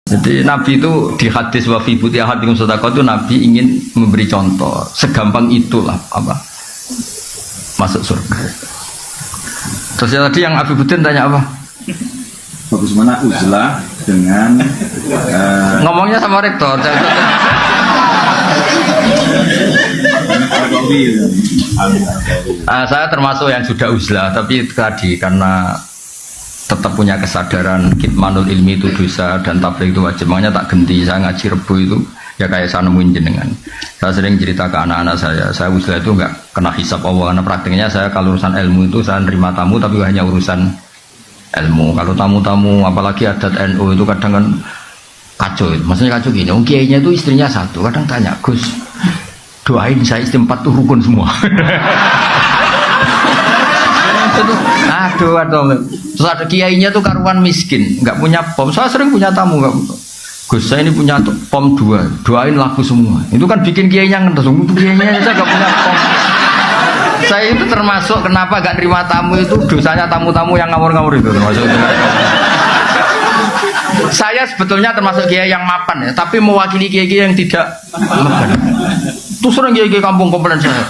Jadi Nabi itu di hadis wa fi buti ahadikum sedekah itu Nabi ingin memberi contoh segampang itulah apa masuk surga. Terus tadi yang Abi Budin tanya apa? Bagaimana uzlah dengan ngomongnya sama rektor. Saya termasuk yang sudah uzlah, tapi tadi karena tetap punya kesadaran kitmanul ilmi itu dosa dan tabligh itu wajib, makanya tak ganti. Saya ngaji Rebo itu ya kayak saya nemuin jenengan. Saya sering cerita ke anak-anak saya uzlah itu enggak kena hisab Allah, karena prakteknya saya kalau urusan ilmu itu saya nerima tamu tapi hanya urusan ilmu. Kalau tamu-tamu apalagi adat NU itu kadang kan kacau, maksudnya kacau gini. Kiainya itu istrinya satu, kadang tanya, Gus doain saya istri 4 tuh rukun semua. Aduh. Terus ada kiainya tuh karuan miskin, nggak punya pom. Saya sering punya tamu, nggak. Gus saya ini punya pom 2, doain laku semua. Itu kan bikin kiainya ngetes. Kiainya saya nggak punya pom. Saya itu termasuk kenapa gak terima tamu itu dosanya tamu-tamu yang ngawur-ngawur itu termasuk. Saya sebetulnya termasuk kiai yang mapan ya, tapi mewakili kiai yang tidak mapan. Terus sering kiai kampung komplain saya.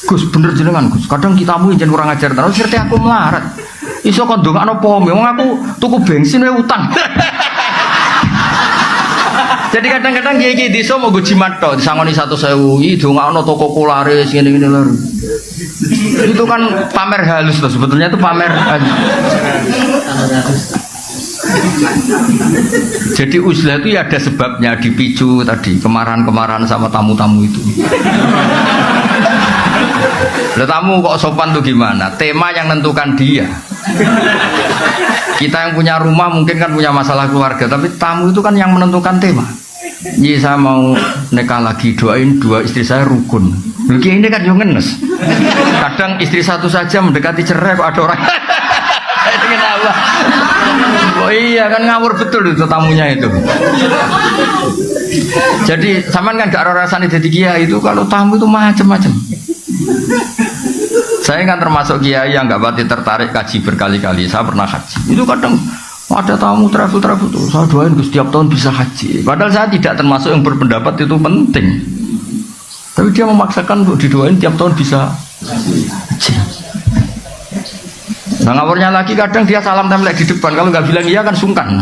Gus bener jenengan Gus, kadang kita mu jangan kurang ajar terus serti aku melarat. Iso kon ndongakno pom, wong aku tuku bensin wae utang. Jadi kadang-kadang kiai desa mau gue jimat tok disangoni 1.000, iki ndongakno toko kolaris ngene-ngene lho. Itu kan pamer halus loh, sebetulnya itu pamer halus. Jadi uzlah itu ya ada sebabnya, dipicu tadi kemarahan-kemarahan sama tamu-tamu itu. Lah tamu kok sopan tuh gimana? Tema yang nentukan dia. Kita yang punya rumah mungkin kan punya masalah keluarga, tapi tamu itu kan yang menentukan tema. Jadi saya mau nikah lagi, doain 2 istri saya rukun. Begini ini kan yang ngenes. Kadang istri satu saja mendekati cerai kok ada orang. Dengan Allah. Oh iya kan ngawur betul itu tamunya itu. Jadi sampean kan gak rasane dadi kiai itu kalau tamu itu macam-macam. Saya kan termasuk kiai yang gak pati tertarik kaji berkali-kali. Saya pernah haji. Itu kadang ada tamu travel tuh. Saya doain setiap tahun bisa haji. Padahal saya tidak termasuk yang berpendapat itu penting. Tapi dia memaksakan untuk didoain tiap tahun bisa haji. Nah ngawurnya lagi kadang dia salam tempel di depan, kalau nggak bilang iya kan sungkan.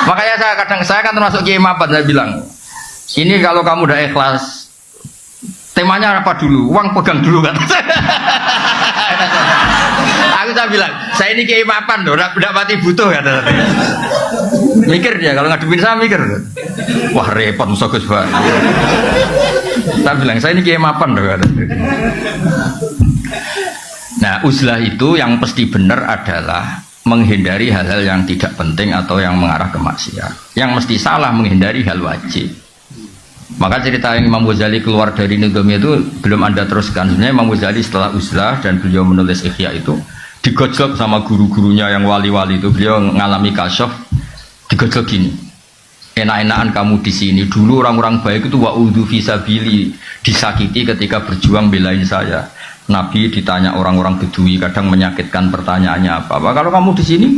Makanya saya kan termasuk kiai mapan, saya bilang ini kalau kamu udah ikhlas temanya apa dulu, uang pegang dulu kan. Saya bilang saya ini kiai mapan loh, udah mati butuh kan. Mikir dia kalau ngadepin saya mikir, wah repot musuh Gus Pak. Saya bilang saya ini kiai mapan loh kan. Nah, uzlah itu yang pasti benar adalah menghindari hal-hal yang tidak penting atau yang mengarah ke maksiat. Yang mesti salah menghindari hal wajib. Maka cerita yang Imam Ghazali keluar dari Nizami itu belum Anda teruskan. Sebenarnya Imam Ghazali setelah uzlah dan beliau menulis Ihya itu digojlok sama guru-gurunya yang wali-wali itu. Beliau mengalami kasyaf, digojlok gini. Enak-enakan kamu di sini. Dulu orang-orang baik itu wa'udhu fisabili, disakiti ketika berjuang belain saya. Nabi ditanya orang-orang Bedui kadang menyakitkan pertanyaannya apa. Kalau kamu di sini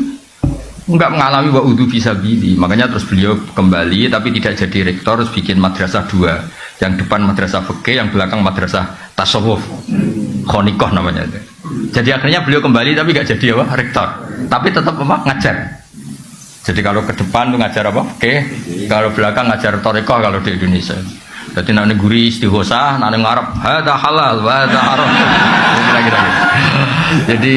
enggak mengalami wa'udhu fisabili, makanya terus beliau kembali tapi tidak jadi rektor, terus bikin madrasah 2. Yang depan madrasah fikih, yang belakang madrasah tasawuf. Khonikoh namanya itu. Jadi akhirnya beliau kembali tapi enggak jadi apa? Rektor. Tapi tetap apa? Ngajar. Jadi kalau ke depan tuh ngajar apa? Fikih, kalau belakang ngajar thariqah kalau di Indonesia. Jadi nanti guri istighosah, nanti ngarep hada halal, hada haram. Kira-kira gitu. Jadi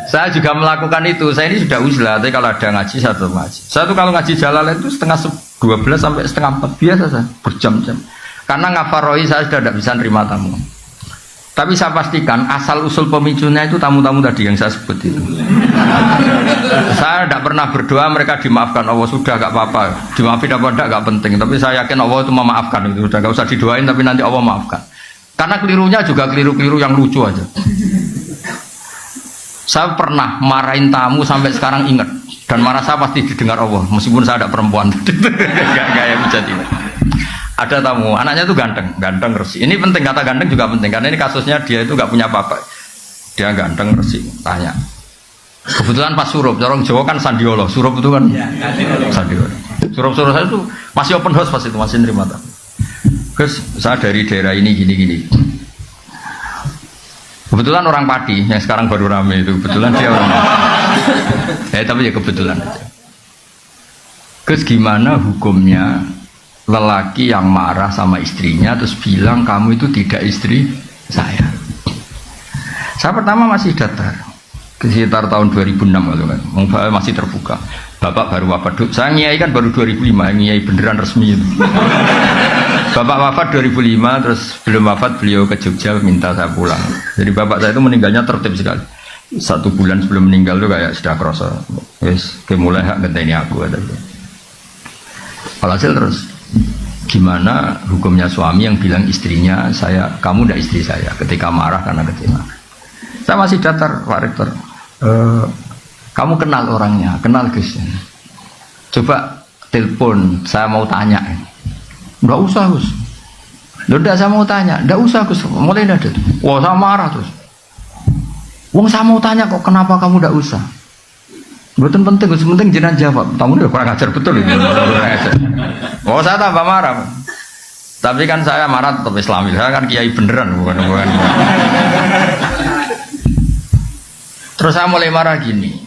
saya juga melakukan itu. Saya ini sudah uzlah, tapi kalau ada ngaji saya tetap ngaji. Saya tuh kalau ngaji Jalalain itu setengah 12 sampai setengah 4 biasa saya berjam-jam. Karena ngafaroi saya sudah tidak bisa nerima tamu. Tapi saya pastikan asal usul pemicunya itu tamu-tamu tadi yang saya sebut itu. Saya tidak pernah berdoa mereka dimaafkan Allah, sudah gak apa-apa. Dimaafin apa enggak gak penting. Tapi saya yakin Allah itu memaafkan itu. Sudah gak usah didoain tapi nanti Allah maafkan. Karena kelirunya juga keliru-keliru yang lucu aja. Saya pernah marahin tamu sampai sekarang ingat. Dan marah saya pasti didengar Allah. Meskipun saya ada perempuan. Gak yang menjadi. Ada tamu, anaknya tuh ganteng resik. Ini penting, kata ganteng juga penting karena ini kasusnya dia itu nggak punya apa-apa. Dia ganteng resik. Tanya, Kebetulan pas surup, orang Jawa kan sandiolo, surup itu kan sandiolo. Surup-surup saya itu masih open house pas itu, masih nerima tamu. Gus, saya dari daerah ini gini-gini. Kebetulan orang Padi yang sekarang baru rame itu, kebetulan dia orang. Tapi ya kebetulan. Gus, gimana hukumnya lelaki yang marah sama istrinya terus bilang kamu itu tidak istri saya? Saya pertama masih datar. Sekitar tahun 2006 gitu kan, masih terbuka. Bapak baru wafat, saya ngiai kan baru 2005, ngiai beneran resmi itu. Bapak wafat 2005, terus belum wafat beliau ke Jogja minta saya pulang. Jadi bapak saya itu meninggalnya tertib sekali. 1 bulan sebelum meninggal tuh kayak sudah kerasa, yes, mulai hak ngenteni aku ada. Alhasil terus, gimana hukumnya suami yang bilang istrinya kamu tidak istri saya ketika marah karena kecewa? Saya masih datar, Pak Rektor. Kamu kenal orangnya, kenal Gus. Coba telepon, saya mau tanya. Enggak usah Gus. Enggak, saya mau tanya. Enggak usah Gus, mulai ada. Wah, saya marah terus. Wong saya mau tanya kok kenapa kamu enggak usah? Betul penting Gus, penting jenengan jawab. Kamu udah kurang ajar betul itu. Oh, saya tambah marah. Tapi kan saya marah tetap Islami. Saya kan kiai beneran bukan. Terus saya mulai marah gini.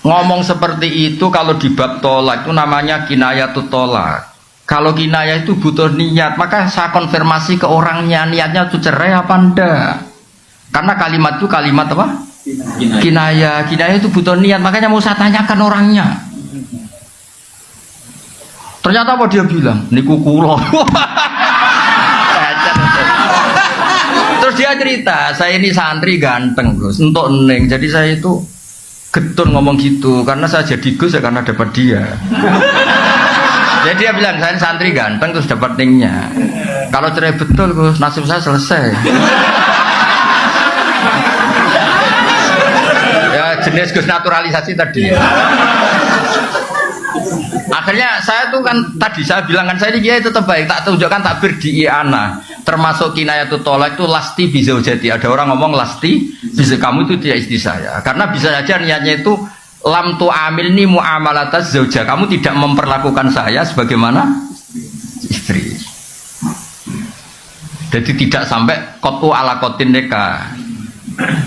Ngomong seperti itu kalau di bab tolak itu namanya kinayatut tolak. Kalau kinayah itu butuh niat, maka saya konfirmasi ke orangnya niatnya itu cerai apa enggak. Karena kalimat itu kalimat apa? Kinayah. Kinayah itu butuh niat, makanya mau saya tanyakan orangnya. Ternyata apa dia bilang? Niku kulo. Terus dia cerita, saya ini santri ganteng Gus, untuk neng. Jadi saya itu getun ngomong gitu, karena saya jadi Gus ya karena dapat dia. Jadi dia bilang saya santri ganteng terus dapat nengnya. Kalau cerai betul Gus, nasib saya selesai. Ya jenis Gus naturalisasi tadi. Akhirnya saya tuh kan tadi saya bilang kan saya ini kiai tetap baik, tak tunjukkan takbir di I'ana. Termasuk kinayatut tolak itu lasti bisa jadi. Ada orang ngomong lasti bisa kamu itu tidak istri saya. Karena bisa saja niatnya itu lam tu amilni muamalataz zauja. Kamu tidak memperlakukan saya sebagaimana istri. Jadi tidak sampai kotu ala kotin neka.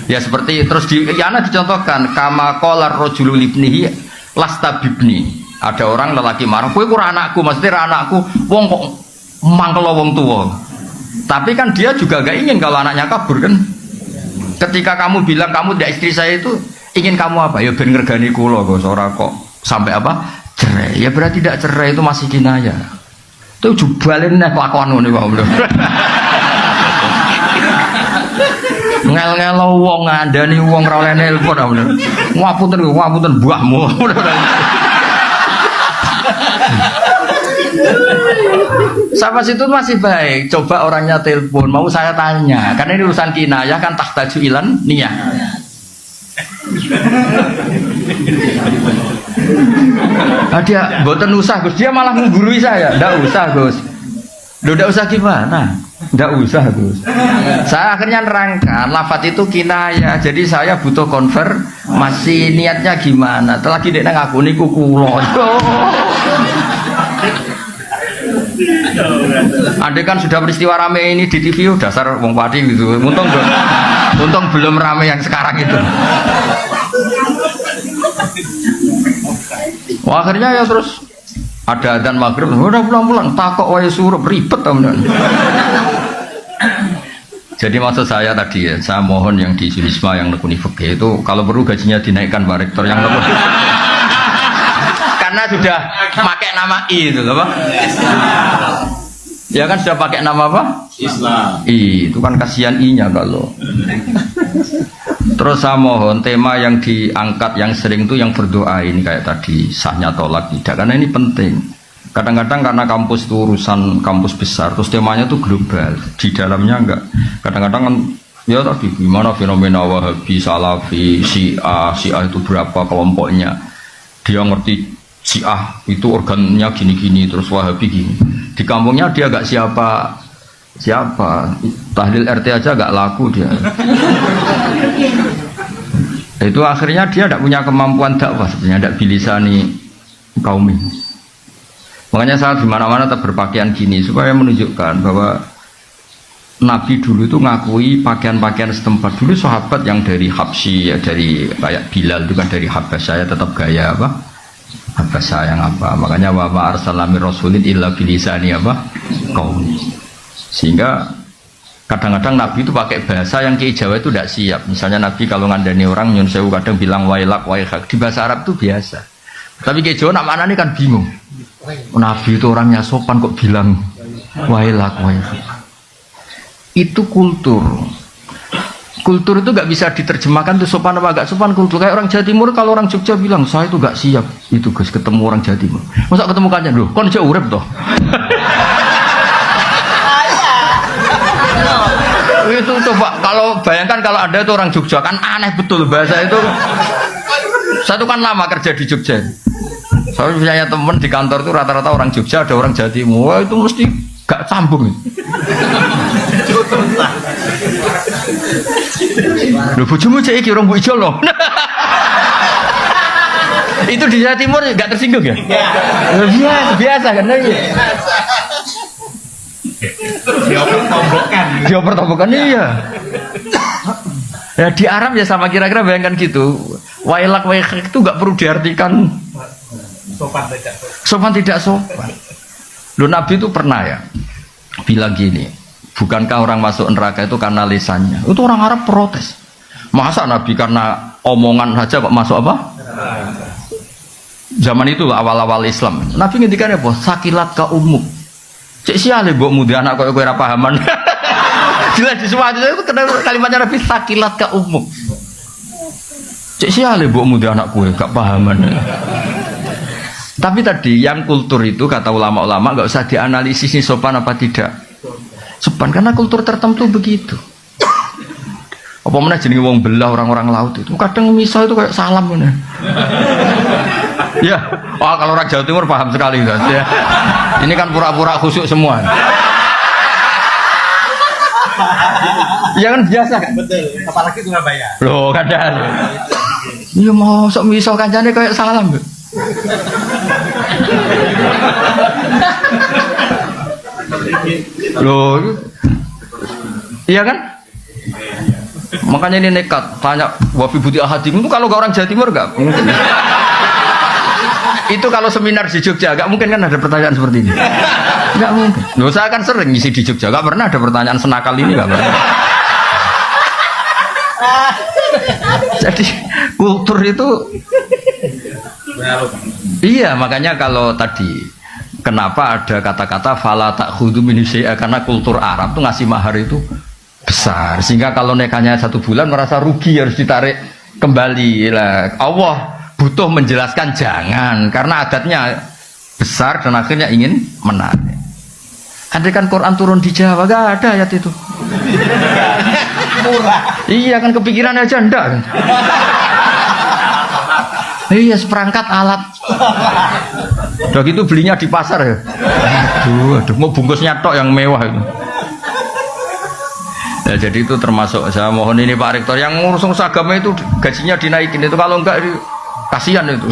Ya seperti terus di I'ana dicontohkan kama qala rajulu libnihi lasta bibni. Ada orang lelaki marah, kowe kurang anakku, maksudnya anakku, wong kok mangkel wong tua. Tapi kan dia juga gak ingin kalau anaknya kabur kan. Ketika kamu bilang kamu tidak istri saya itu ingin kamu apa? Ya ben ngergani kula kok ora kok sampai apa? Cerai. Ya berarti tidak cerai itu masih kinayah. Itu jubalin nek kelakuan ngene kok. Ngel-ngel wong ngandani wong ora oleh nelpon bener. Ngapunten buahmu. Sampai situ masih baik. Coba orangnya telepon, mau saya tanya. Karena ini urusan kinayah kan tahtaju ilan niyah. Dia boten usah Gus, dia malah menggurui saya. Ndak usah Gus. Ndak usah gimana? Ndak usah Gus. Saya akhirnya nerangkan lafadz itu kinayah. Jadi saya butuh konfirmasi niatnya gimana. Lagi nek ngaku niku kula. Andai kan sudah peristiwa rame ini di TV, dasar wong Padi gitu. Untung belum rame yang sekarang itu. Wah, akhirnya ya terus ada adzan maghrib, udah pulang-pulang, takok wae surup ribet teman. Jadi maksud saya tadi ya, saya mohon yang di Sulisma yang nekuni fikih itu kalau perlu gajinya dinaikkan Pak Rektor yang nekuni. Karena sudah pakai nama I itu apa? Ya kan sudah pakai nama apa? Islam. I itu kan kasihan I-nya kalau. Terus saya mohon tema yang diangkat yang sering itu yang berdoa ini kayak tadi sahnya tolak tidak, karena ini penting. Kadang-kadang karena kampus itu urusan kampus besar, terus temanya itu global, di dalamnya enggak. Kadang-kadang kan ya tadi gimana fenomena Wahabi, Salafi, Syiah itu berapa kelompoknya. Dia ngerti Syiah itu organnya gini-gini, terus Wahabi gini. Di kampungnya dia gak siapa tahlil RT aja gak laku dia. Itu akhirnya dia tidak punya kemampuan dakwah sebenarnya, tidak bilisani kaum ini. Makanya saya di mana-mana tetap berpakaian gini supaya menunjukkan bahwa Nabi dulu itu ngakui pakaian-pakaian setempat. Dulu sahabat yang dari Habsyi, ya dari kayak Bilal itu kan dari Habasyah, tetap gaya apa? Habasyah yang apa? Makanya wa ma arsalna rasulin illa bilisani apa? Kaum. Sehingga kadang-kadang Nabi itu pakai bahasa yang Ki Jawa itu tidak siap. Misalnya Nabi kalau ngandani orang nyun sewu kadang bilang wailak waihak, di bahasa Arab itu biasa. Tapi Ki Jawa nak mana ini kan bingung. Nabi itu orangnya sopan kok bilang wailak waihak. Itu kultur. Kultur itu gak bisa diterjemahkan tuh sopan apa gak sopan kultur. Kayak orang Jawa Timur kalau orang Jogja bilang saya itu gak siap. Itu Gus ketemu orang Jawa Timur. Masa ketemu kangen loh? Kon jauh urip toh. Itu coba kalau bayangkan kalau ada itu orang Jogja kan aneh betul bahasa itu. Saya itu kan lama kerja di Jogja. Saya punya teman di kantor itu rata-rata orang Jogja, ada orang Jawa Timur. Wah, itu mesti gak sambung. Lho bojomu cek iki orang Bu Ijo loh. Itu di Jawa Timur gak tersinggung ya? Biasa kan lagi. Dioper-tombokan iya. Ya di Arab ya sama kira-kira bayangkan gitu. Wailak wailak itu nggak perlu diartikan sopan tidak sopan. Loh Nabi itu pernah ya bilang gini, bukankah orang masuk neraka itu karena lisannya? Itu orang Arab protes. Masa Nabi karena omongan saja kok masuk apa? Zaman itu awal-awal Islam. Nabi ngendikan apa? Sakilat ka umuk. Cek siale mbok mudi anak koyo kowe ora pahaman. Jelas di semua itu kalimatnya Nabi sakilat ka umuk. Cek siale mbok mudi anak kowe gak pahaman. Tapi tadi yang kultur itu kata ulama-ulama enggak usah dianalisis ini sopan apa tidak. Sopan karena kultur tertentu begitu. Apa mana jenenge wong belah orang-orang laut itu kadang misal itu kayak salam ngono. Ya, kalau orang Jawa Timur paham sekali guys ya. Ini kan pura-pura khusyuk semua. Ya kan biasa kan? Betul, apalagi Surabaya. Loh kadang. Iya mau sok misal kancane kayak salam. Loh. Iya kan? Makanya ini nekat tanya wafi buti ahadim itu kalau gak orang Jawa Timur gak mungkin. Itu kalau seminar di Jogja gak mungkin kan ada pertanyaan seperti ini. Gak mungkin. Loh saya kan sering ngisi di Jogja gak pernah ada pertanyaan senakal ini gak pernah. Jadi kultur itu iya makanya kalau tadi kenapa ada kata-kata fala ta'khudhu min syai'a karena kultur Arab tuh ngasih mahar itu besar sehingga kalau nekanya 1 bulan merasa rugi harus ditarik kembali lah. Allah butuh menjelaskan jangan karena adatnya besar dan akhirnya ingin menarik. Andai kan Quran turun di Jawa gak ada ayat itu. Murah. Iya kan kepikiran aja ndak. Iya seperangkat alat. Udah gitu belinya di pasar ya. Aduh mau bungkusnya tok yang mewah itu. Ya, jadi itu termasuk saya mohon ini Pak Rektor yang ngurus agama itu gajinya dinaikin itu kalau enggak kasihan itu.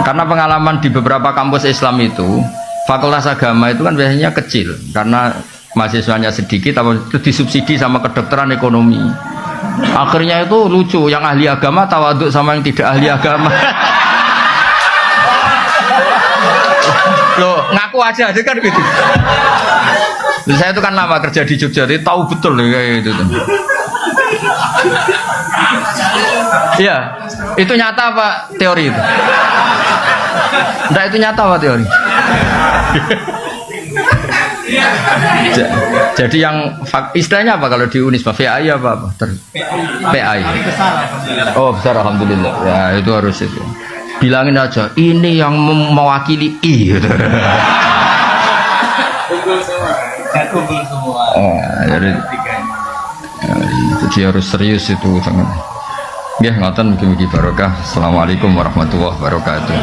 Karena pengalaman di beberapa kampus Islam itu fakultas agama itu kan biasanya kecil karena mahasiswanya sedikit atau itu disubsidi sama kedokteran ekonomi. Akhirnya itu lucu yang ahli agama tawaduk sama yang tidak ahli agama. Loh ngaku aja kan gitu. Saya itu kan lama kerja di Jogja, jadi tahu betul kayak gitu tuh. Iya, itu nyata apa teori itu? Enggak itu nyata apa teori? Jadi yang istilahnya apa kalau di Unisba VAI apa? PAI. Oh besar alhamdulillah. Ya itu harus itu. Bilangin aja ini yang mewakili I. Jadi harus serius itu sangat. Ya ngoten mugi-mugi barokah. Assalamualaikum warahmatullahi wabarakatuh.